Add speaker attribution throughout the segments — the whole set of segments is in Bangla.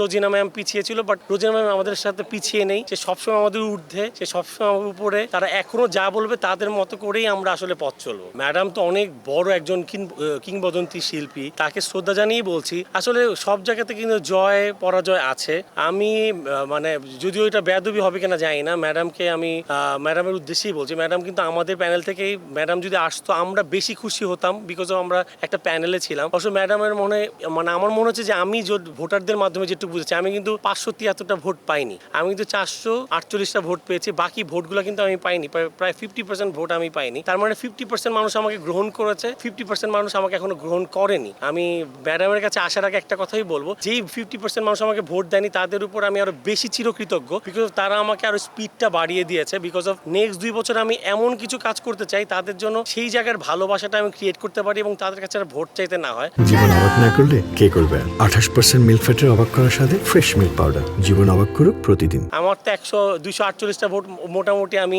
Speaker 1: রোজিনা ম্যাম পিছিয়ে ছিল, বাট রোজিনা ম্যাম আমাদের সাথে পিছিয়ে নেই। সে সবসময় আমাদের ঊর্ধ্বে, সে সবসময় আমাদের উপরে। তারা এখনো যা বলবে তাদের মতো করেই আমরা আসলে পথ চলবো। ম্যাডাম তো অনেক বড় একজন কিংবদন্তি শিল্পী, তাকে শ্রদ্ধা জানিয়ে বলছি। আসলে সব জায়গাতে কিন্তু জয় পরাজয় আছে। আমি মানে যদিও এটা বেয়াদবি হবে কিনা জানি না, ম্যাডামকে আমি ম্যাডামের উদ্দেশ্যেই বলছি। ম্যাডাম কিন্তু আমাদের প্যানেল থেকেই, ম্যাডাম যদি আসতো আমরা বেশি খুশি হতাম, বিকজ আমরা একটা প্যানেলে ছিলাম। অবশ্য ম্যাডামের মানে আমার মনে হচ্ছে যে আমি ভোটারদের মাধ্যমে যেটুকু বুঝেছি, আমি কিন্তু 573টা ভোট পাইনি, আমি কিন্তু 448টা ভোট পেয়েছি। বাকি ভোটগুলো কিন্তু আমি পাইনি, প্রায় 50% ভোট আমি পাইনি। তার মানে 50% মানুষ আমাকে গ্রহণ করেছে, 50% মানুষ আমাকে এখনো গ্রহণ করেনি। আমি ম্যাডামের কাছে আসার আগে একটা কথাই বলবো, যেই 50% মানুষ আমাকে ভোট দেয়নি তাদের উপর আমি আরো বেশি চিরকৃতজ্ঞ, বিকজ তারা আমাকে আরো স্পিডটা বাড়িয়ে দিয়েছে। বিকজ অফ নেক্সট 2 বছর আমি এমন কিছু কাজ করতে চাই তাদের জন্য, সেই জায়গার ভালোবাসাটা আমি ক্রিয়েট করতে পারি এবং তাদের কাছে আর ভোট চাইতে না হয়।
Speaker 2: জীবন অবাক না করলে কে করবে? 28% মিল্ক ফ্যাটের অবাক করার সাথে ফ্রেশ মিল্ক পাউডার। জীবন অবাক করুক প্রতিদিন।
Speaker 1: আমার তো 248টা ভোট মোটামুটি আমি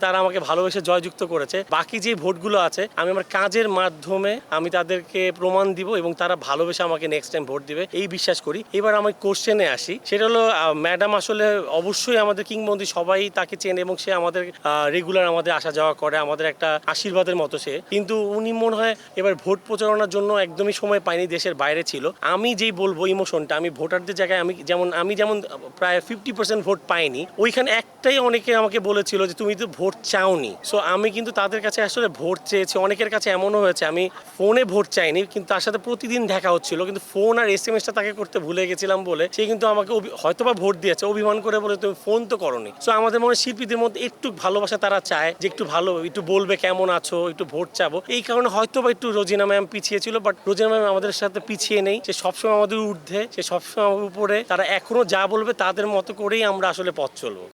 Speaker 1: তারা আমাকে ভালোবেসে জয়যুক্ত করেছে। বাকি যে ভোটগুলো আছে আমি আমার কাজের মাধ্যমে আমি তাদেরকে প্রমাণ দিব এবং তারা ভালোবেসে আমাকে নেক্সট টাইম ভোট দিবে, এই বিশ্বাস করি। এবার আমি কোশ্চেনে আসি, সেটা হলো ম্যাডাম আসলে অবশ্যই আমাদের কিংবদন্তি, সবাই তাকে চেনে এবং সে আমাদের রেগুলার আমাদের আসা যাওয়া করে, আমাদের একটা আশীর্বাদের মতো সে। কিন্তু উনি মনে হয় এবার ভোট প্রচারণার জন্য একদমই সময় পায়নি, দেশের বাইরে ছিল। আমি যেই বলবো ইমোশনটা, আমি ভোটারদের জায়গায় আমি যেমন প্রায় 50% ভোট পাইনি, ওইখানে একটাই অনেকে আমাকে বলেছিল যে তুমি তো ভোট চাওনি। সো আমি কিন্তু তাদের কাছে আসলে ভোট চেয়েছি। অনেকের কাছে এমনও হয়েছে আমি ফোনে ভোট চাইনি, কিন্তু তার সাথে প্রতিদিন দেখা হচ্ছিল, কিন্তু ফোন আর SMS-টা তাকে করতে ভুলে গেছিলাম বলে সে কিন্তু আমাকে হয়তোবা ভোট দিয়েছে, অভিমান করে বলে তুমি ফোন তো করোনি। সো আমাদের মনে শিল্পীদের মধ্যে একটু ভালোবাসা তারা চায়, যে একটু বলবে কেমন আছো, একটু ভোট চাবো। এই কারণে হয়তোবা একটু রোজিনা ম্যাম পিছিয়ে ছিল, বাট রোজিনা ম্যাম আমাদের সাথে পিছিয়ে নেই। সে সবসময় আমাদের ঊর্ধ্বে, সে সবসময় আমাদের উপরে। তারা এখনো যা বলবে তাদের মতো করেই আমরা আসলে পথ চলবো।